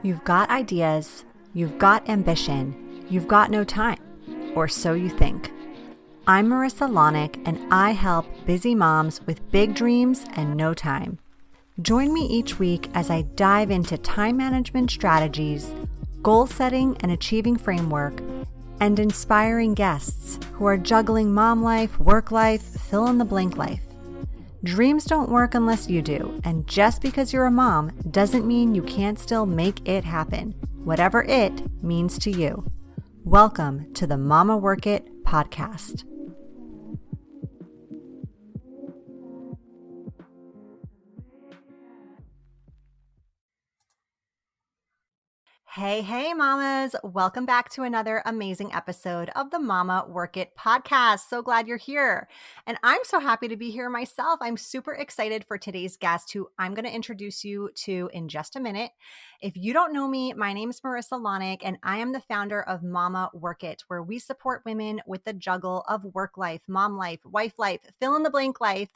You've got ideas, you've got ambition, you've got no time, or so you think. I'm Marissa Lonick, and I help busy moms with big dreams and no time. Join me each week as I dive into time management strategies, goal setting and achieving framework, and inspiring guests who are juggling mom life, work life, fill in the blank life. Dreams don't work unless you do, and just because you're a mom doesn't mean you can't still make it happen, whatever it means to you. Welcome to the Mama Work It podcast. Hey, mamas. Welcome back to another amazing episode of the Mama Work It podcast. So glad you're here. And I'm so happy to be here myself. I'm super excited for today's guest, who I'm going to introduce you to in just a minute. If you don't know me, my name is Marissa Lonick, and I am the founder of Mama Work It, where we support women with the juggle of work life, mom life, wife life, fill in the blank life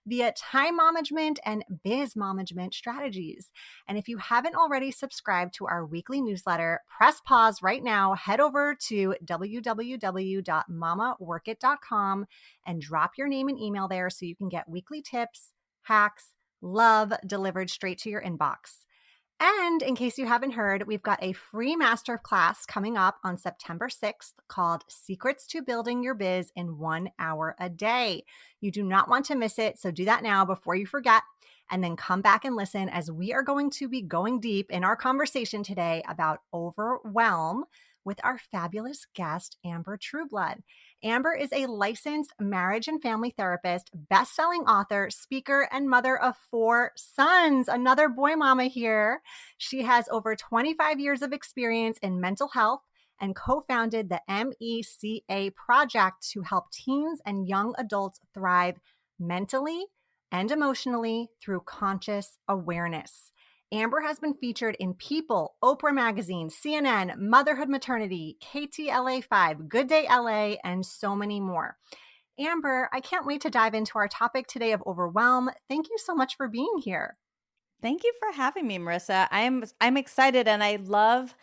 via time management and biz management strategies. And if you haven't already subscribed to our weekly newsletter, press pause right now, head over to www.mamaworkit.com and drop your name and email there so you can get weekly tips, hacks, love delivered straight to your inbox. And in case you haven't heard, we've got a free masterclass coming up on September 6th called Secrets to Building Your Biz in 1 Hour a Day. You do not want to miss it, so do that now before you forget, and then come back and listen as we are going to be going deep in our conversation today about Overwhelm with our fabulous guest, Amber Trueblood. Amber is a licensed marriage and family therapist, best-selling author, speaker, and mother of 4 sons. Another boy mama here. She has over 25 years of experience in mental health and co-founded the MECA project to help teens and young adults thrive mentally and emotionally through conscious awareness. Amber has been featured in People, Oprah Magazine, CNN, Motherhood Maternity, KTLA5, Good Day LA, and so many more. Amber, I can't wait to dive into our topic today of overwhelm. Thank you so much for being here. Thank you for having me, Marissa. I'm excited, and I love,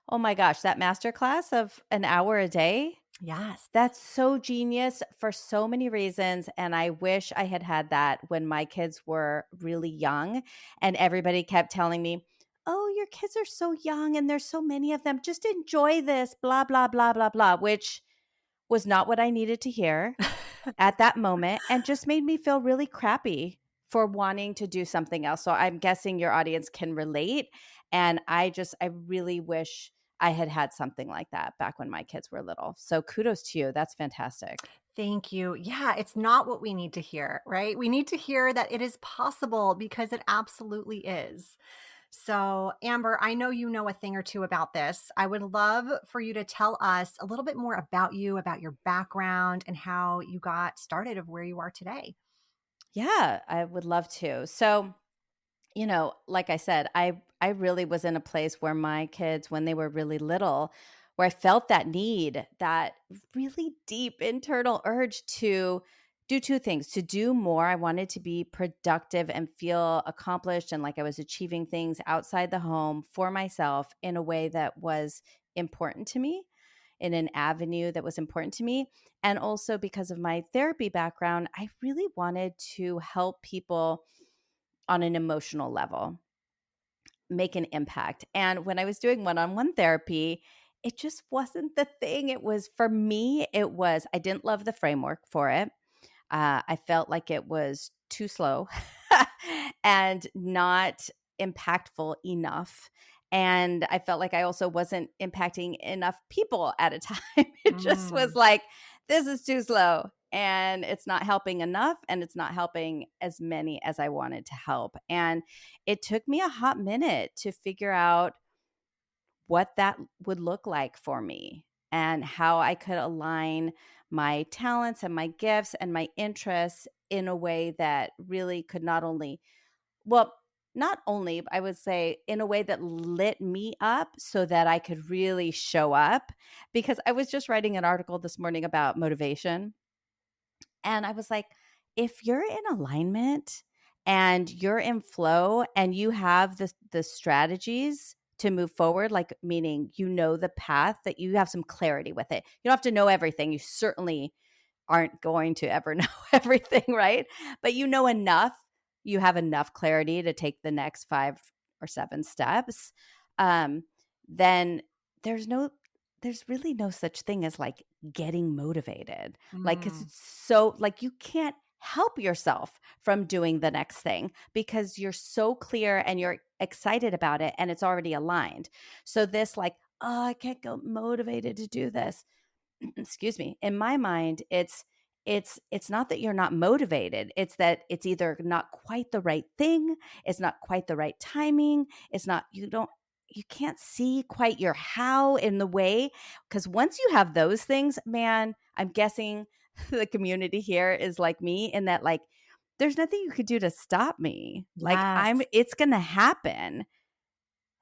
oh my gosh, that masterclass of 1 hour a day. Yes. That's so genius for so many reasons. And I wish I had had that when my kids were really young, and everybody kept telling me, oh, your kids are so young and there's so many of them. Just enjoy this, blah, blah, blah, blah, blah, which was not what I needed to hear at that moment, and just made me feel really crappy for wanting to do something else. So I'm guessing your audience can relate. And I really wish I had had something like that back when my kids were little. So kudos to you. That's fantastic. Thank you. Yeah, it's not what we need to hear, right? We need to hear that it is possible, because it absolutely is. So, Amber, I know you know a thing or two about this. I would love for you to tell us a little bit more about you, about your background, and how you got started of where you are today. Yeah, I would love to. So, like I said, I really was in a place where my kids, when they were really little, where I felt that need, that really deep internal urge to do 2 things, to do more. I wanted to be productive and feel accomplished and like I was achieving things outside the home for myself in a way that was important to me, in an avenue that was important to me. And also because of my therapy background, I really wanted to help people on an emotional level make an impact. And when I was doing one-on-one therapy, it just wasn't the thing. It was, for me, I didn't love the framework for it. I felt like it was too slow and not impactful enough. And I felt like I also wasn't impacting enough people at a time. It just was like, this is too slow, and it's not helping enough, and it's not helping as many as I wanted to help. And it took me a hot minute to figure out what that would look like for me and how I could align my talents and my gifts and my interests in a way that really could not only, I would say in a way that lit me up so that I could really show up. Because I was just writing an article this morning about motivation. And I was like, if you're in alignment and you're in flow and you have the strategies to move forward, like meaning you know the path, that you have some clarity with it. You don't have to know everything. You certainly aren't going to ever know everything, right? But you know enough. You have enough clarity to take the next 5 or 7 steps. Um, then there's no, there's really no such thing as like getting motivated. Like, cause Mm, it's so like you can't help yourself from doing the next thing because you're so clear and you're excited about it and it's already aligned. So this like, oh, I can't go motivated to do this. Excuse me. In my mind, it's not that you're not motivated. It's that it's either not quite the right thing, it's not quite the right timing, it's not you can't see quite your how in the way, because once you have those things, man, I'm guessing the community here is like me in that like there's nothing you could do to stop me. Like yes. it's going to happen.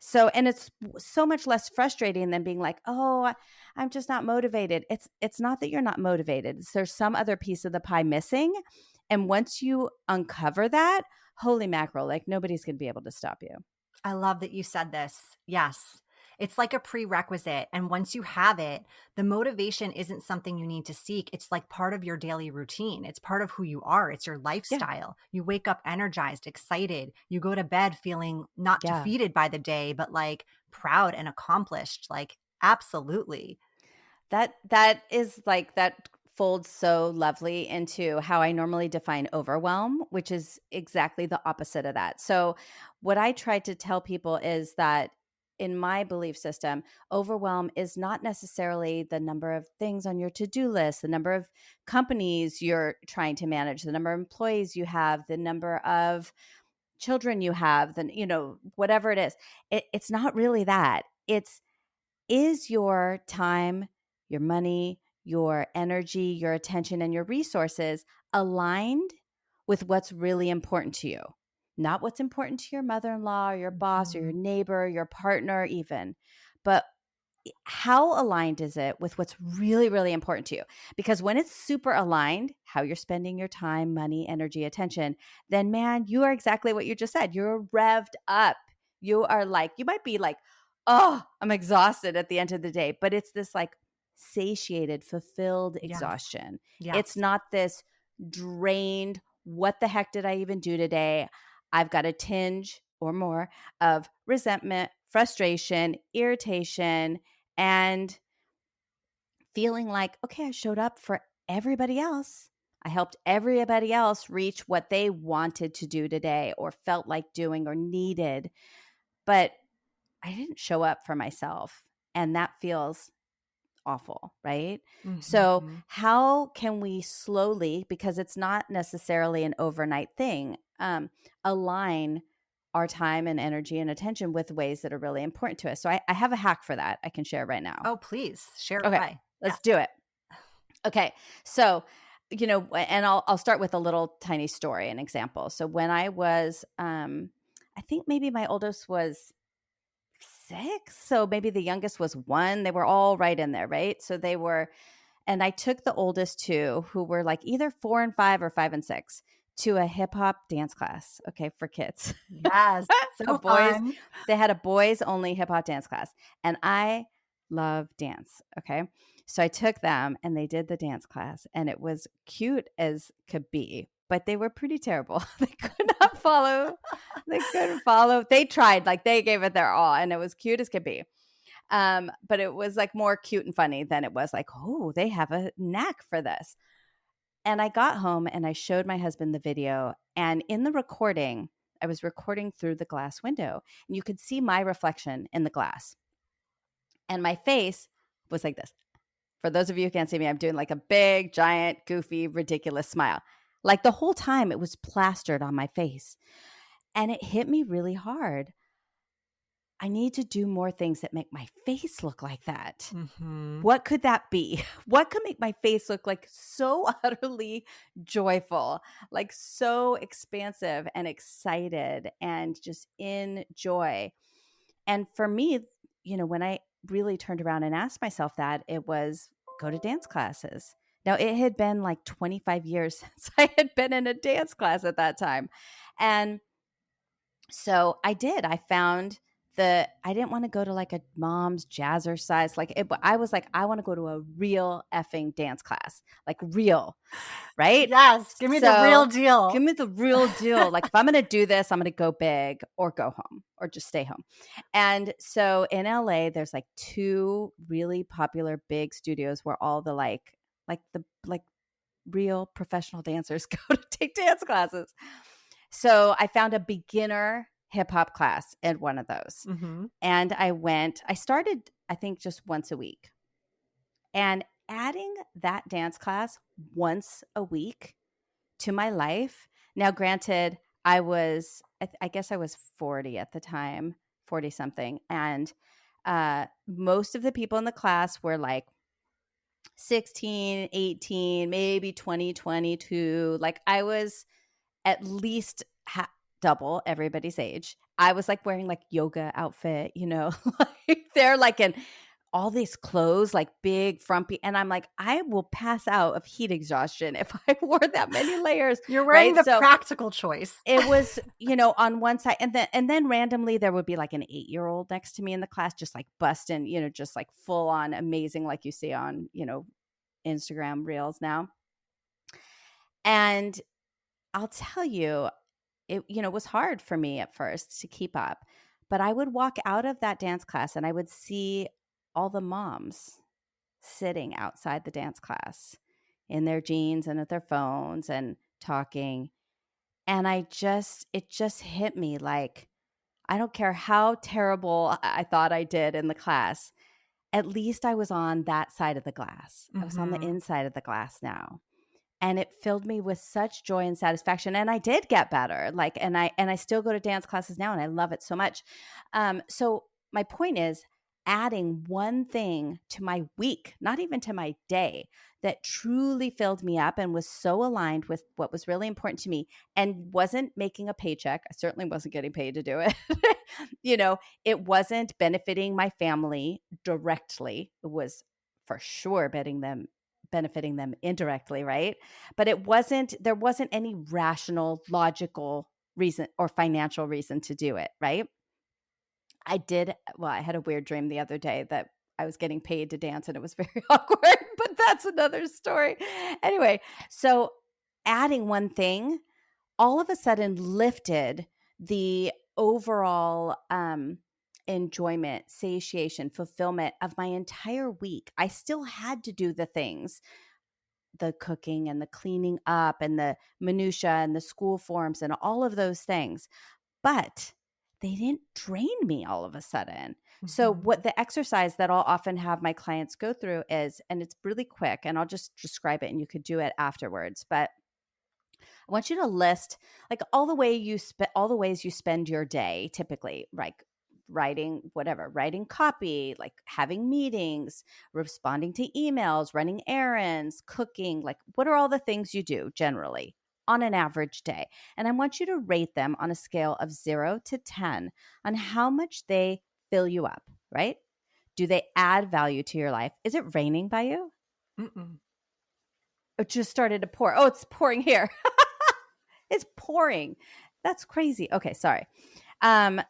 So, and it's so much less frustrating than being like, "Oh, I'm just not motivated." It's not that you're not motivated. There's some other piece of the pie missing. And once you uncover that, holy mackerel, like nobody's going to be able to stop you. I love that you said this. Yes. It's like a prerequisite. And once you have it, the motivation isn't something you need to seek. It's like part of your daily routine. It's part of who you are. It's your Yeah. lifestyle. You wake up energized, excited. You go to bed feeling not Yeah. defeated by the day, but like proud and accomplished. Like, absolutely. That is like that folds so lovely into how I normally define overwhelm, which is exactly the opposite of that. So what I try to tell people is that in my belief system, overwhelm is not necessarily the number of things on your to-do list, the number of companies you're trying to manage, the number of employees you have, the number of children you have, then whatever it is. It's not really that. It's is your time, your money, your energy, your attention, and your resources aligned with what's really important to you? Not what's important to your mother in law or your boss or your Mhm. neighbor, your partner, even, but how aligned is it with what's really, really important to you? Because when it's super aligned, how you're spending your time, money, energy, attention, then man, you are exactly what you just said. You're revved up. You are like, you might be like, oh, I'm exhausted at the end of the day, but it's this like satiated, fulfilled Yes. exhaustion. It's Yes. not this drained, what the heck did I even do today? I've got a tinge or more of resentment, frustration, irritation, and feeling like, okay, I showed up for everybody else. I helped everybody else reach what they wanted to do today or felt like doing or needed, but I didn't show up for myself. And that feels awful, right? So, Mhm. how can we slowly, because it's not necessarily an overnight thing, align our time and energy and attention with ways that are really important to us? So, I have a hack for that I can share right now. Oh, please share Okay, away. let's Yes. do it. Okay, so and I'll start with a little tiny story, an example. So when I was, I think maybe my oldest was 6, so maybe the youngest was 1. They were all right in there, right? So they were, and I took the oldest 2, who were like either 4 and 5 or 5 and 6, to a hip hop dance class. Okay, for kids, Yes. a So boys. fun. They had a boys only hip hop dance class, and I love dance. Okay, so I took them, and they did the dance class, and it was cute as could be, but they were pretty terrible. They could not follow. They couldn't follow. They tried, like they gave it their all, and it was cute as could be. But it was like more cute and funny than it was like, oh, they have a knack for this. And I got home and I showed my husband the video. And in the recording, I was recording through the glass window, and you could see my reflection in the glass. And my face was like this. For those of you who can't see me, I'm doing like a big, giant, goofy, ridiculous smile. Like the whole time it was plastered on my face. And it hit me really hard. I need to do more things that make my face look like that. Mhm. What could that be? What could make my face look like so utterly joyful, like so expansive and excited and just in joy? And for me, when I really turned around and asked myself that, it was go to dance classes. Now, it had been like 25 years since I had been in a dance class at that time. And so I did. I found I didn't want to go to like a mom's jazzercise. Like I was like, I want to go to a real effing dance class, like real, right? Yes, give me the real So give deal. me the real deal. Like if I'm going to do this, I'm going to go big or go home or just stay home. And so in LA, there's like two really popular big studios where all the like real professional dancers go to take dance classes. So I found a beginner hip hop class at one of those. Mm-hmm. And I started, I think, just once a week. And adding that dance class once a week to my life. Now, granted, I guess I was 40 at the time, 40 something. And most of the people in the class were like 16, 18, maybe 20, 22. Like I was at least double everybody's age. I was like wearing like yoga outfit, like they're like in all these clothes, like big, frumpy. And I'm like, I will pass out of heat exhaustion if I wore that many layers. You're wearing Right. the So practical choice. it was, on one side. And then randomly there would be like an 8-year-old next to me in the class, just like busting, just like full on amazing, like you see on, Instagram reels now. And I'll tell you, it was hard for me at first to keep up, but I would walk out of that dance class and I would see all the moms sitting outside the dance class in their jeans and at their phones and talking. And it just hit me like, I don't care how terrible I thought I did in the class. At least I was on that side of the glass. I was on the Mm-hmm. inside of the glass now, and it filled me with such joy and satisfaction. And I did get better, like, and I still go to dance classes now and I love it so much. So my point is adding one thing to my week, not even to my day, that truly filled me up and was so aligned with what was really important to me and wasn't making a paycheck. I certainly wasn't getting paid to do it. It wasn't benefiting my family directly. It was for sure benefiting them indirectly, right? But there wasn't any rational, logical reason or financial reason to do it, right? I had a weird dream the other day that I was getting paid to dance and it was very awkward, but that's another story. Anyway, so adding one thing all of a sudden lifted the overall enjoyment, satiation, fulfillment of my entire week. I still had to do the things, the cooking and the cleaning up and the minutia and the school forms and all of those things. But they didn't drain me all of a sudden. So Mm-hmm. what the exercise that I'll often have my clients go through is, and it's really quick, and I'll just describe it and you could do it afterwards, but I want you to list like all the ways you spend your day typically, like writing copy, like having meetings, responding to emails, running errands, cooking, like what are all the things you do generally on an average day? And I want you to rate them on a scale of 0 to 10 on how much they fill you up, right? Do they add value to your life? Is it raining by you? Mm-mm. It just started to pour. Oh, it's pouring here. It's pouring. That's crazy. Okay, sorry. Um,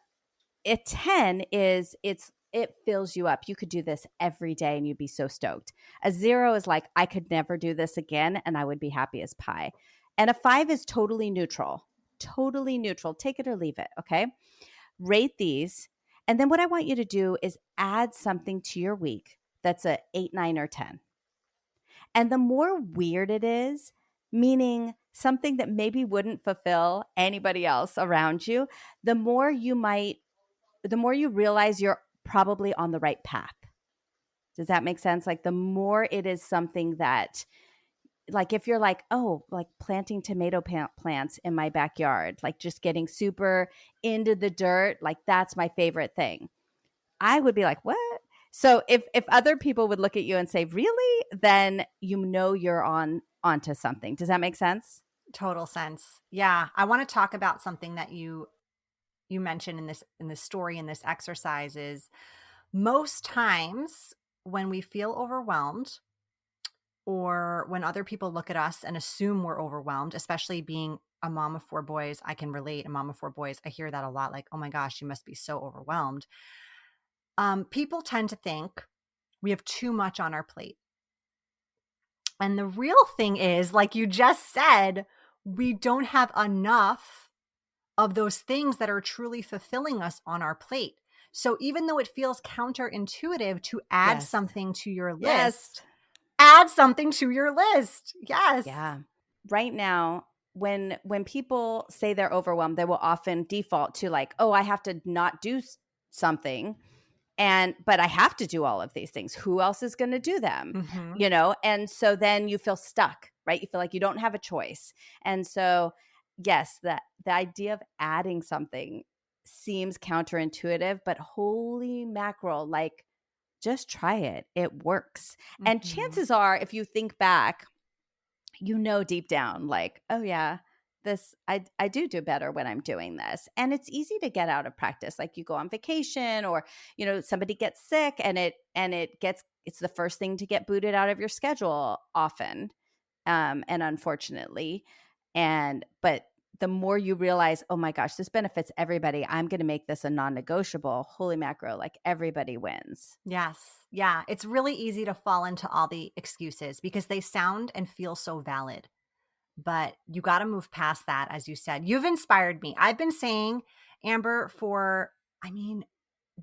a 10 is it fills you up. You could do this every day and you'd be so stoked. A 0 is like, I could never do this again and I would be happy as pie. And a 5 is totally neutral. Totally neutral. Take it or leave it. Okay. Rate these. And then what I want you to do is add something to your week that's a 8, 9, or 10. And the more weird it is, meaning something that maybe wouldn't fulfill anybody else around you, the more you realize you're probably on the right path. Does that make sense? Like the more it is something that, like if you're like, oh, like planting tomato plants in my backyard, like just getting super into the dirt, like that's my favorite thing. I would be like, what? So if other people would look at you and say, really, then you're onto something. Does that make sense? Total sense. Yeah, I want to talk about something that you mentioned in this story in this exercise is most times when we feel overwhelmed or when other people look at us and assume we're overwhelmed, especially being a mom of 4 boys. I can relate. A mom of 4 boys. I hear that a lot. Like, oh my gosh, you must be so overwhelmed. People tend to think we have too much on our plate. And the real thing is, like you just said, we don't have enough of those things that are truly fulfilling us on our plate. So even though it feels counterintuitive to add Yes. something to your Yes. list, add something to your list. Yes. Yeah. Right now, when people say they're overwhelmed, they will often default to like, "Oh, I have to not do something." But I have to do all of these things. Who else is going to do them? Mm-hmm. And so then you feel stuck, right? You feel like you don't have a choice. And so, yes, the idea of adding something seems counterintuitive, but holy mackerel, like just try it. It works. And Mm-hmm. chances are, if you think back, deep down, like, oh yeah, I do better when I'm doing this. And it's easy to get out of practice. Like you go on vacation or, somebody gets sick and it's the first thing to get booted out of your schedule often. And unfortunately, but the more you realize, oh my gosh, this benefits everybody, I'm going to make this a non-negotiable. Holy macro, like everybody wins. Yes. Yeah. It's really easy to fall into all the excuses because they sound and feel so valid. But you got to move past that, as you said. You've inspired me. I've been saying, Amber, for,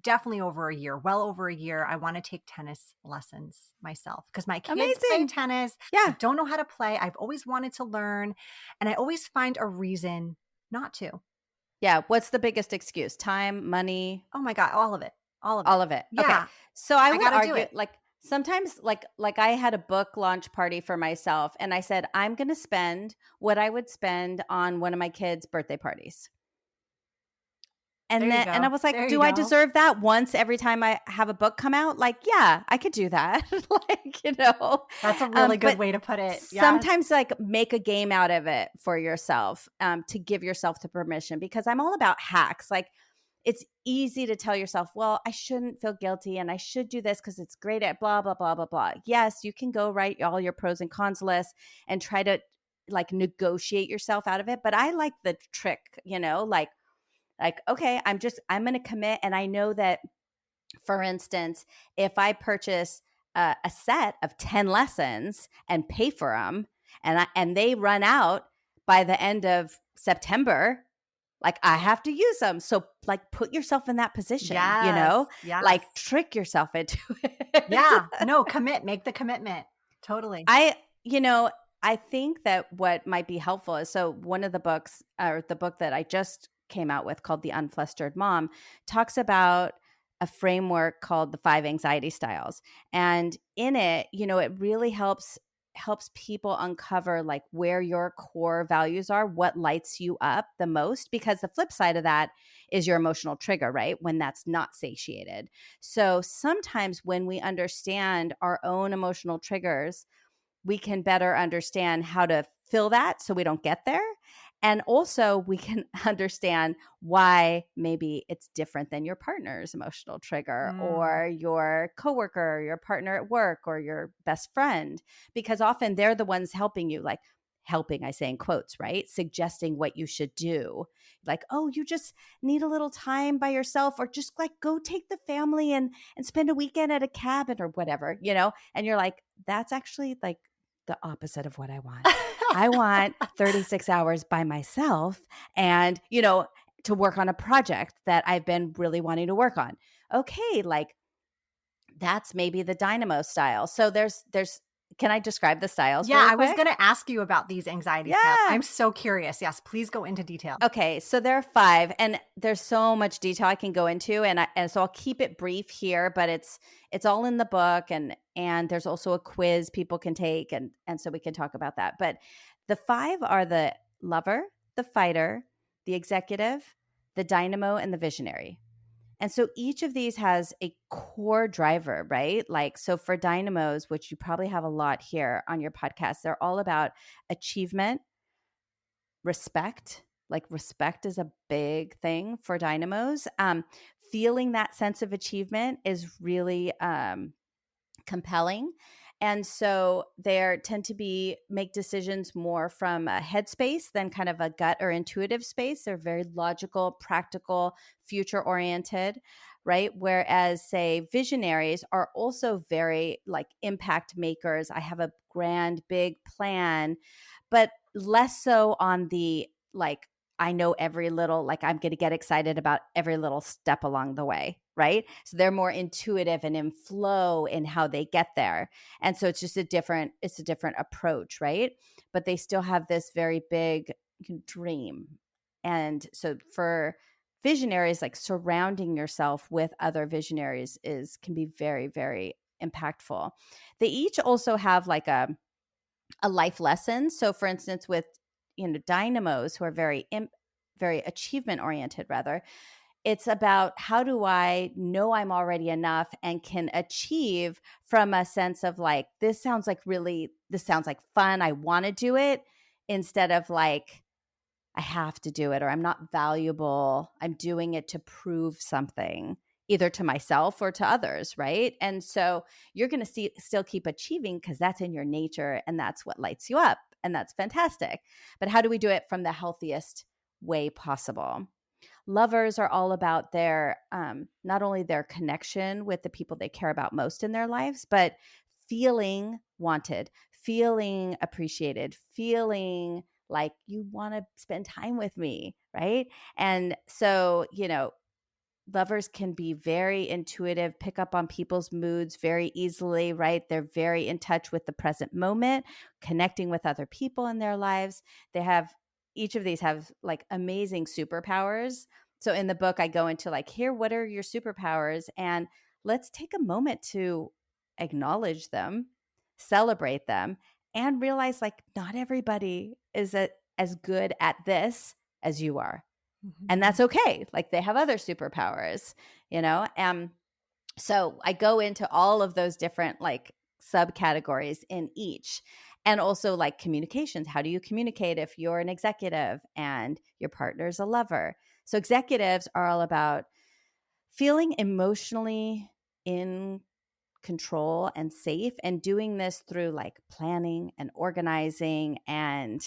definitely over a year, well over a year, I want to take tennis lessons myself because my kids play Amazing. tennis. I Yeah. don't know how to play. I've always wanted to learn, and I always find a reason not to. Yeah. What's the biggest excuse? Time, money, Oh my God, all of it. All of it. all of it. Okay. Yeah, So I I would got to do argue it. like sometimes like I had a book launch party for myself and I said I'm going to spend what I would spend on one of my kids' birthday parties. There you And I go. was like, There you do I go. deserve that once every time I have a book come out? Like, yeah, I could do that. That's a really good But way to put it. Yes. sometimes like make a game out of it for yourself, to give yourself the permission, because I'm all about hacks. Like it's easy to tell yourself, well, I shouldn't feel guilty and I should do this because it's great at blah, blah, blah, blah, blah. Yes, you can go write all your pros and cons lists and try to like negotiate yourself out of it. But I like the trick, like, okay, I'm going to commit. And I know that, for instance, if I purchase a set of 10 lessons and pay for them and they run out by the end of September, like I have to use them. So like put yourself in that position, Yes. Yes. like trick yourself into it. Yeah. No, commit. Make the commitment. Totally. I, you know, I think that what might be helpful is, so one of the books, or the book that I just came out with called The Unflustered Mom, talks about a framework called the 5 anxiety styles. And in it, it really helps people uncover like where your core values are, what lights you up the most, because the flip side of that is your emotional trigger, right? When that's not satiated. So sometimes when we understand our own emotional triggers, we can better understand how to fill that so we don't get there. And also we can understand why maybe it's different than your partner's emotional trigger Mm. or your coworker, or your partner at work, or your best friend, because often they're the ones helping you, like helping, I say in quotes, right? Suggesting what you should do. Like, oh, you just need a little time by yourself, or just like go take the family and spend a weekend at a cabin or whatever, and you're like, that's actually like the opposite of what I want. I want 36 hours by myself and, to work on a project that I've been really wanting to work on. Okay, like that's maybe the dynamo style. So can I describe the styles Yeah, really I was quick? going to ask you about these anxiety styles. Yeah. I'm so curious. Yes, please go into detail. Okay, so there are 5, and there's so much detail I can go into, and so I'll keep it brief here, but it's all in the book, and there's also a quiz people can take, and so we can talk about that. But the 5 are the lover, the fighter, the executive, the dynamo, and the visionary. And so each of these has a core driver, right? Like, so for dynamos, which you probably have a lot here on your podcast, they're all about achievement, respect. Like respect is a big thing for dynamos. Feeling that sense of achievement is really compelling. And so they tend to make decisions more from a headspace than kind of a gut or intuitive space. They're very logical, practical, future oriented, right? Whereas, say, visionaries are also very like impact makers. I have a grand, big plan, but less so on the like, I know every little, like, I'm going to get excited about every little step along the way, right? So they're more intuitive and in flow in how they get there. And so it's a different approach, right? But they still have this very big dream. And so for visionaries, like surrounding yourself with other visionaries can be very, very impactful. They each also have like a life lesson. So for instance, with dynamos who are very achievement oriented, rather, it's about how do I know I'm already enough and can achieve from a sense of like, this sounds like fun, I want to do it, instead of like, I have to do it, or I'm not valuable, I'm doing it to prove something either to myself or to others, right? And so you're going to still keep achieving because that's in your nature and that's what lights you up, and that's fantastic. But how do we do it from the healthiest way possible? Lovers are all about their not only their connection with the people they care about most in their lives, but feeling wanted, feeling appreciated, feeling like you want to spend time with me, right? And so, lovers can be very intuitive, pick up on people's moods very easily, right? They're very in touch with the present moment, connecting with other people in their lives. Each of these have like amazing superpowers. So in the book, I go into like, here, what are your superpowers? And let's take a moment to acknowledge them, celebrate them, and realize like not everybody is as good at this as you are, and Mhm. that's okay. Like they have other superpowers, you know? So I go into all of those different like subcategories in each. And also like communications. How do you communicate if you're an executive and your partner's a lover? So executives are all about feeling emotionally in control and safe, and doing this through like planning and organizing and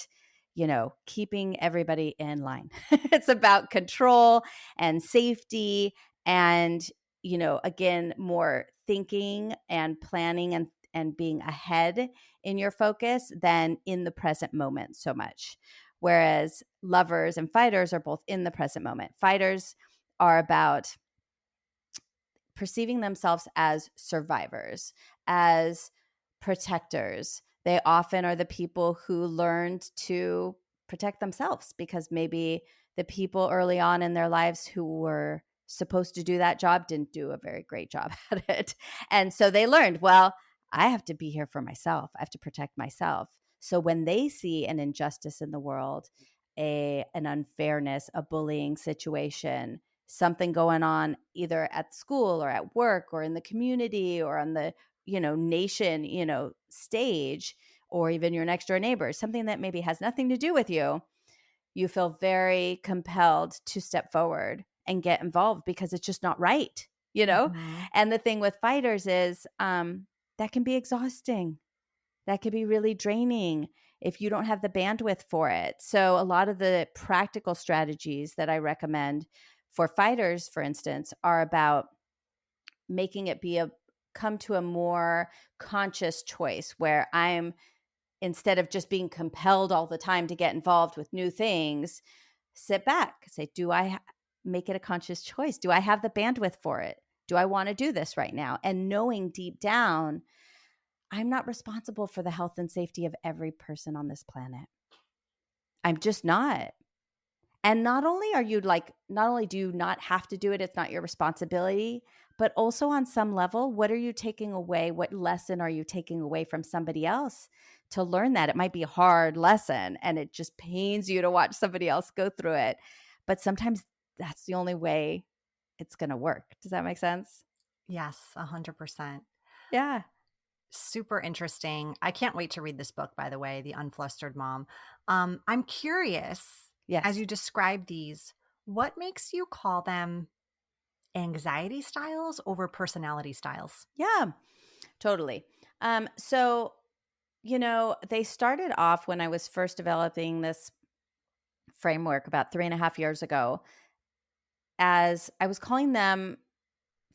keeping everybody in line. It's about control and safety and again, more thinking and planning and being ahead in your focus than in the present moment so much. Whereas lovers and fighters are both in the present moment. Fighters are about perceiving themselves as survivors, as protectors. They often are the people who learned to protect themselves because maybe the people early on in their lives who were supposed to do that job didn't do a very great job at it. And so they learned, well, I have to be here for myself. I have to protect myself. So when they see an injustice in the world, an unfairness, a bullying situation, something going on either at school or at work or in the community or on the nation stage, or even your next door neighbor, something that maybe has nothing to do with you, you feel very compelled to step forward and get involved because it's just not right. Mhm. And the thing with fighters is that can be exhausting, that could be really draining if you don't have the bandwidth for it. So a lot of the practical strategies that I recommend for fighters, for instance, are about making it come to a more conscious choice where I'm, instead of just being compelled all the time to get involved with new things, sit back, say, make it a conscious choice? Do I have the bandwidth for it? Do I want to do this right now? And knowing deep down, I'm not responsible for the health and safety of every person on this planet. I'm just not. And not only do you not have to do it, it's not your responsibility, but also on some level, what are you taking away? What lesson are you taking away from somebody else to learn that? It might be a hard lesson and it just pains you to watch somebody else go through it. But sometimes that's the only way it's going to work. Does that make sense? Yes, 100%. Yeah. Super interesting. I can't wait to read this book, by the way, The Unflustered Mom. I'm curious, as Yes. you describe these, what makes you call them anxiety styles over personality styles? Yeah. Totally. So, they started off when I was first developing this framework about 3.5 years ago, as I was calling them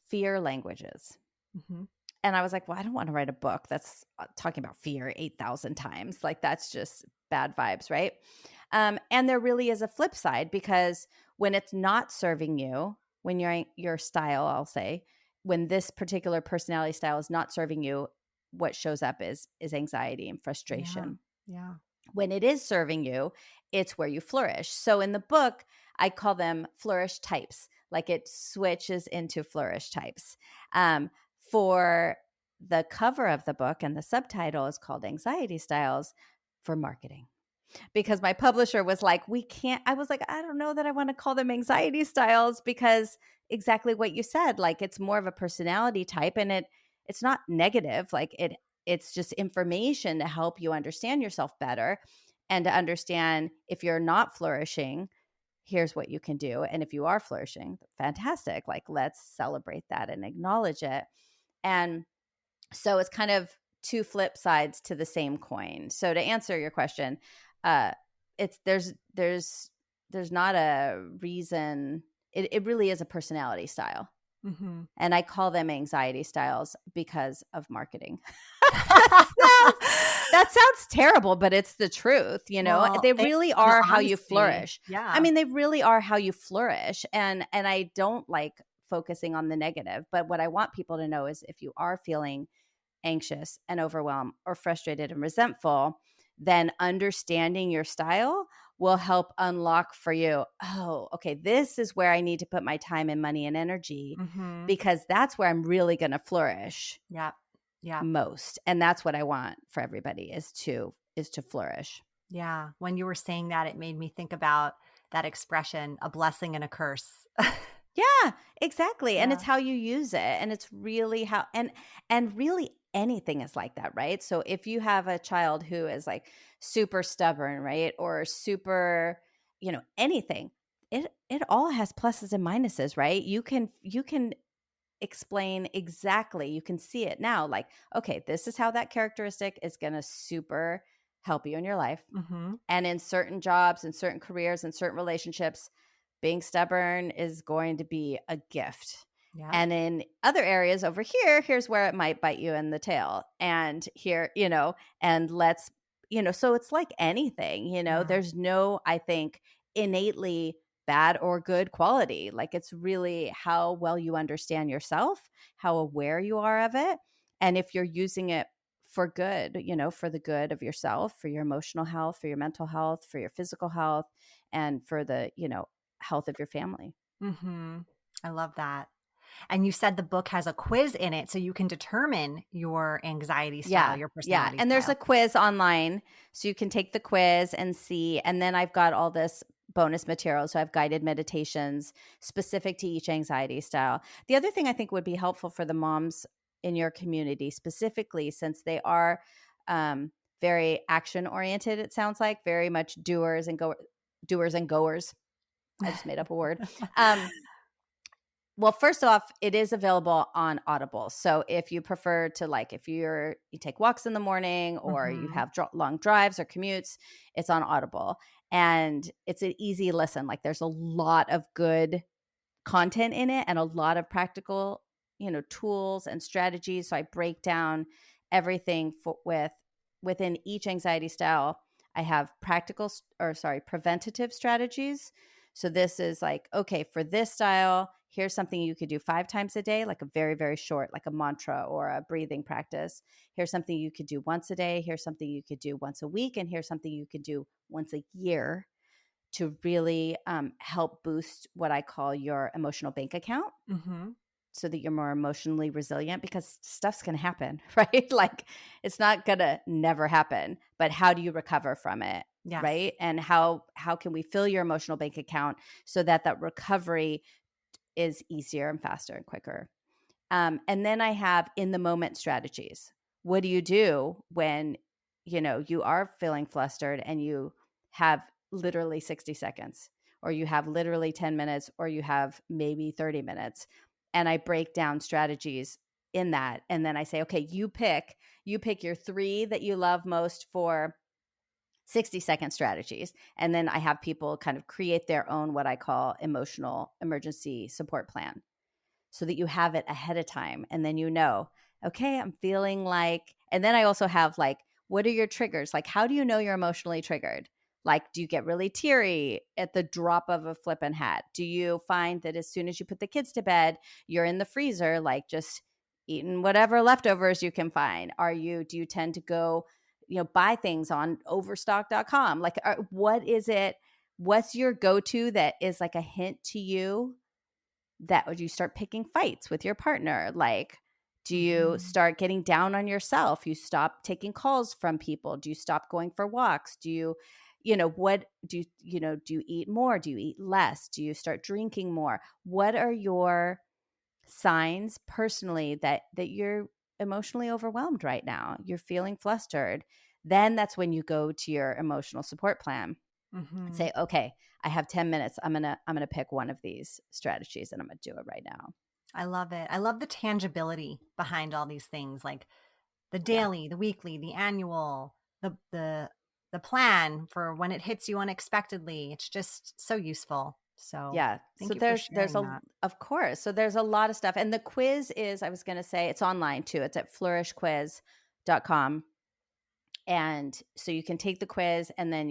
fear languages. Mm-hmm. And I was like, well, I don't want to write a book that's talking about fear 8,000 times. Like, that's just bad vibes, right? And there really is a flip side, because when it's not serving you, when your style, I'll say, when this particular personality style is not serving you, what shows up is anxiety and Yeah. frustration. Yeah. When it is serving you, it's where you flourish. So in the book, I call them flourish types, like it switches into flourish types. For the cover of the book, and the subtitle is called Anxiety Styles for Marketing, because my publisher was like, we can't, I was like, I don't know that I want to call them anxiety styles, because exactly what you said, like it's more of a personality type, and it's not negative. Like it's just information to help you understand yourself better, and to understand if you're not flourishing, here's what you can do. And if you are flourishing, fantastic. Like, let's celebrate that and acknowledge it. And so it's kind of two flip sides to the same coin. So to answer your question, uh, it's there's not a reason. It really is a personality style, Mm-hmm. and I call them anxiety styles because of marketing. That sounds terrible, but it's the truth. Well, They thanks really for the are how you honesty. flourish. I Yeah. mean, they really are how you flourish, and I don't like focusing on the negative. But what I want people to know is, if you are feeling anxious and overwhelmed or frustrated and resentful, then understanding your style will help unlock for you, oh, okay, this is where I need to put my time and money and energy, Mm-hmm. because that's where I'm really going to flourish Yep. Yep. most. And that's what I want for everybody, is to flourish. Yeah. When you were saying that, it made me think about that expression, a blessing and a curse. Yeah, exactly. And it's Yeah. how you use it. And it's really how, and really anything is like that, right? So if you have a child who is like super stubborn, right? Or super, anything, it all has pluses and minuses, right? You can explain exactly, you can see it now, like, okay, this is how that characteristic is going to super help you in your life. Mm-hmm. And in certain jobs and certain careers and certain relationships, being stubborn is going to be a gift. Yep. And in other areas over here, here's where it might bite you in the tail. And here, and so it's like anything, Yeah. there's no, I think, innately bad or good quality. Like, it's really how well you understand yourself, how aware you are of it. And if you're using it for good, for the good of yourself, for your emotional health, for your mental health, for your physical health, and for the, health of your family. Mm-hmm. I love that. And you said the book has a quiz in it so you can determine your anxiety style, Yeah. your Yeah. personality And there's style. a quiz online, so you can take the quiz and see. And then I've got all this bonus material. So I've guided meditations specific to each anxiety style. The other thing I think would be helpful for the moms in your community, specifically, since they are very action oriented, it sounds like very much doers and goers. I just made up a word. Well, first off, it is available on Audible. So if you prefer to, like, if you take walks in the morning, or you Mm-hmm. have long drives or commutes, it's on Audible. And it's an easy listen. Like, there's a lot of good content in it, and a lot of practical, tools and strategies. So I break down everything within each anxiety style. I have preventative strategies. So this is like, okay, for this style, here's something you could do 5 times a day, like a very, very short, like a mantra or a breathing practice. Here's something you could do once a day. Here's something you could do once a week. And here's something you could do once a year, to really help boost what I call your emotional bank account, Mm-hmm. so that you're more emotionally resilient, because stuff's going to happen, right? Like, it's not going to never happen, but how do you recover from it? Yes. Right. And how can we fill your emotional bank account so that that recovery is easier and faster and quicker? And then I have in the moment strategies. What do you do when, you are feeling flustered, and you have literally 60 seconds, or you have literally 10 minutes, or you have maybe 30 minutes? And I break down strategies in that. And then I say, okay, you pick your 3 that you love most for 60-second strategies. And then I have people kind of create their own, what I call emotional emergency support plan, so that you have it ahead of time. And then, okay, I'm feeling like, and then I also have like, what are your triggers? Like, how do you know you're emotionally triggered? Like, do you get really teary at the drop of a flippin' hat? Do you find that as soon as you put the kids to bed, you're in the freezer, like just eating whatever leftovers you can find? Do you tend to go, buy things on overstock.com? Like, what is it? What's your go-to that is like a hint to you that would you start picking fights with your partner? Like, do you start getting down on yourself? You stop taking calls from people? Do you stop going for walks? Do you, what do do you eat more? Do you eat less? Do you start drinking more? What are your signs personally that you're emotionally overwhelmed right now? You're feeling flustered. Then that's when you go to your emotional support plan and say, okay, I have 10 minutes. I'm going to pick one of these strategies and I'm going to do it right now. I love it. I love the tangibility behind all these things, like the Yeah. daily, the weekly, the annual, the plan for when it hits you unexpectedly. It's just so useful. So Yeah. thank So you for there's sharing that. of course. So there's a lot of stuff. And the quiz is, I was going to say, it's online too. It's at flourishquiz.com. And so you can take the quiz and then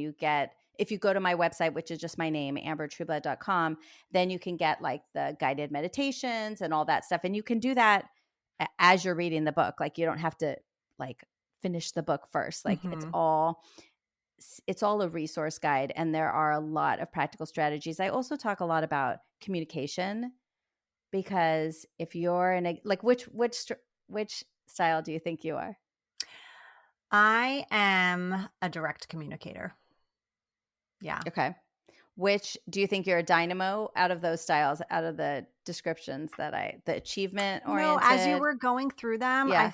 if you go to my website, which is just my name, ambertrueblood.com, then you can get like the guided meditations and all that stuff. And you can do that as you're reading the book. Like, you don't have to like finish the book first. Like, it's all a resource guide, and there are a lot of practical strategies. I also talk a lot about communication, because if you're in a, like, which style do you think you are? I am a direct communicator. Yeah. Okay. Which do you think you're a dynamo out of those styles, out of the descriptions the achievement oriented? As you were going through them, Yeah.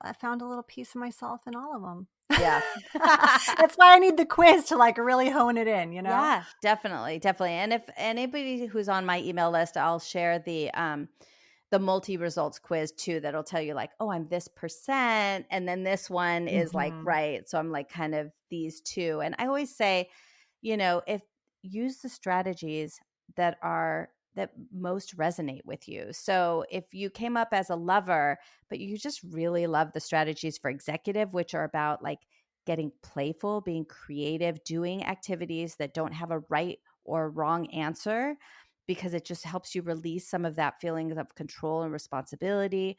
I found a little piece of myself in all of them. Yeah. That's why I need the quiz to like really hone it in, Yeah, definitely. Definitely. And if anybody who's on my email list, I'll share the multi-results quiz too, that'll tell you like, oh, I'm this percent. And then this one is like, right. So I'm like kind of these two. And I always say, if use the strategies that most resonate with you. So if you came up as a lover, but you just really love the strategies for executive, which are about like getting playful, being creative, doing activities that don't have a right or wrong answer, because it just helps you release some of that feeling of control and responsibility,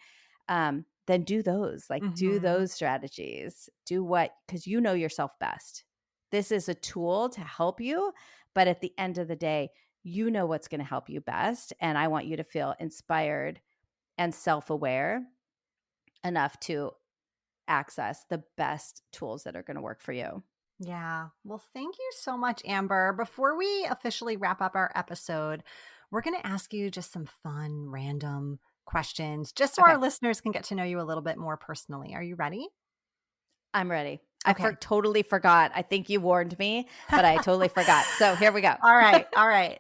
then do those. Like, do those strategies. Because you know yourself best. This is a tool to help you, but at the end of the day, you know what's going to help you best. And I want you to feel inspired and self-aware enough to access the best tools that are going to work for you. Yeah. Well, thank you so much, Amber. Before we officially wrap up our episode, we're going to ask you just some fun, random questions, just so Okay. our listeners can get to know you a little bit more personally. Are you ready? I'm ready. Okay. I totally forgot. I think you warned me, but I totally forgot. So here we go. All right. All right.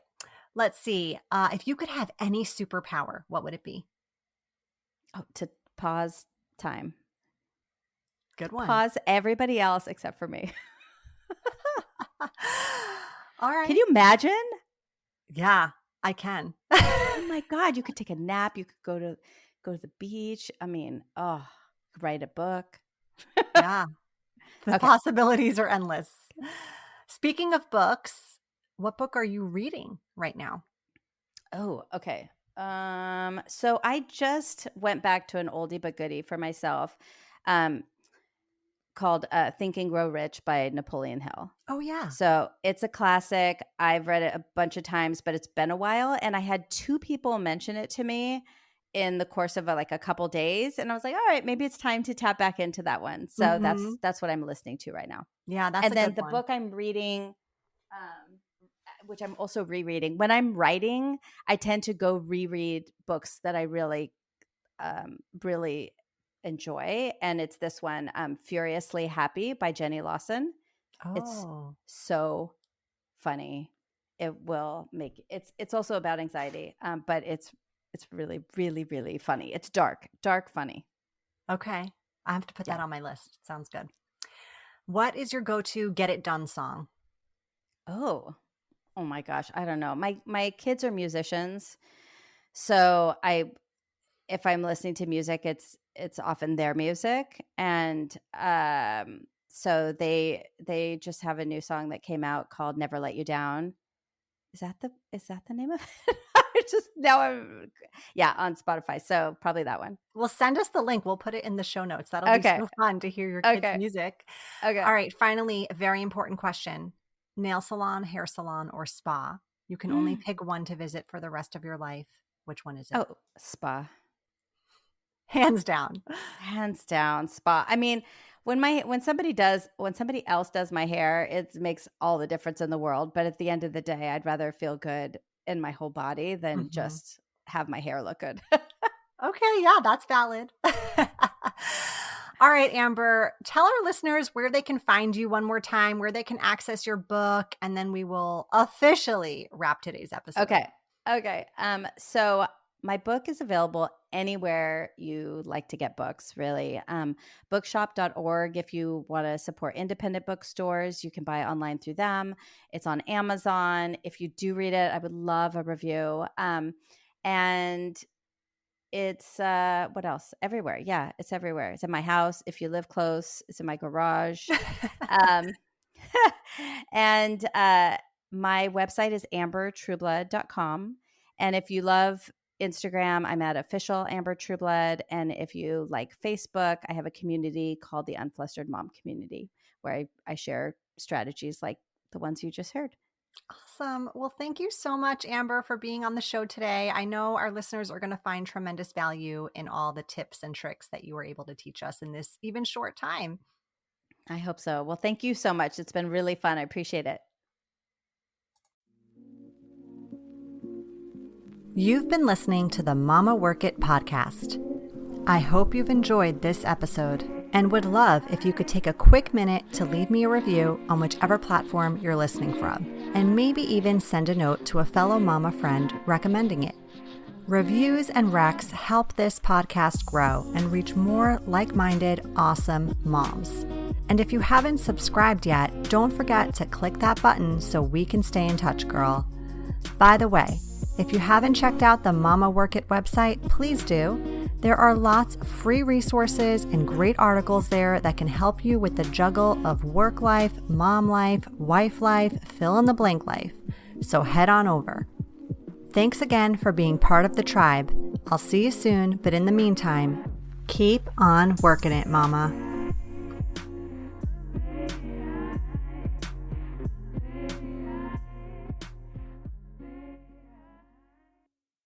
Let's see. If you could have any superpower, what would it be? Oh, to pause time. Good one. Pause everybody else except for me. All right. Can you imagine? Yeah, I can. Oh my God, you could take a nap. You could go to the beach. I mean, write a book. Yeah. The Okay. possibilities are endless. Speaking of books, what book are you reading right now? Oh, okay. So I just went back to an oldie but goodie for myself, called Think and Grow Rich by Napoleon Hill. Oh, yeah. So it's a classic. I've read it a bunch of times, but it's been a while. And I had 2 people mention it to me in the course of a couple days. And I was like, all right, maybe it's time to tap back into that one. So that's what I'm listening to right now. Yeah, that's and a then good the one. book I'm reading, which I'm also rereading. When I'm writing, I tend to go reread books that I really, really enjoy. And it's this one, Furiously Happy by Jenny Lawson. It's Oh, so funny. It will make it's also about anxiety, but it's It's really, really, really funny. It's dark, funny. Okay. I have to put Yeah. that on my list. Sounds good. What is your go-to get it done song? Oh my gosh. I don't know. My kids are musicians. So if I'm listening to music, it's often their music. And so they just have a new song that came out called Never Let You Down. Is that the name of it? Yeah, on Spotify. So probably that one. Well, send us the link. We'll put it in the show notes. That'll be Okay. so fun to hear your kids' Okay. music. Okay. All right. Finally, a very important question. Nail salon, hair salon, or spa? You can only pick one to visit for the rest of your life. Which one is it? Oh, spa. Hands down. Hands down, spa. I mean, when somebody else does my hair, it makes all the difference in the world. But at the end of the day, I'd rather feel good in my whole body than just have my hair look good. Okay, yeah, that's valid. All right, Amber, tell our listeners where they can find you one more time, where they can access your book, and then we will officially wrap today's episode. Okay. So my book is available anywhere you like to get books, really. Bookshop.org. If you want to support independent bookstores, you can buy online through them. It's on Amazon. If you do read it, I would love a review. And it's what else? Everywhere. Yeah, it's everywhere. It's in my house. If you live close, it's in my garage. And my website is ambertrueblood.com. And if you love Instagram, I'm at official Amber Trueblood. And if you like Facebook, I have a community called the Unflustered Mom Community, where I share strategies like the ones you just heard. Awesome. Well, thank you so much, Amber, for being on the show today. I know our listeners are going to find tremendous value in all the tips and tricks that you were able to teach us in this even short time. I hope so. Well, thank you so much. It's been really fun. I appreciate it. You've been listening to the Mama Work It podcast. I hope you've enjoyed this episode and would love if you could take a quick minute to leave me a review on whichever platform you're listening from, and maybe even send a note to a fellow mama friend recommending it. Reviews and recs help this podcast grow and reach more like-minded, awesome moms. And if you haven't subscribed yet, don't forget to click that button so we can stay in touch, girl. By the way, if you haven't checked out the Mama Work It website, please do. There are lots of free resources and great articles there that can help you with the juggle of work life, mom life, wife life, fill in the blank life. So head on over. Thanks again for being part of the tribe. I'll see you soon, but in the meantime, keep on working it, mama.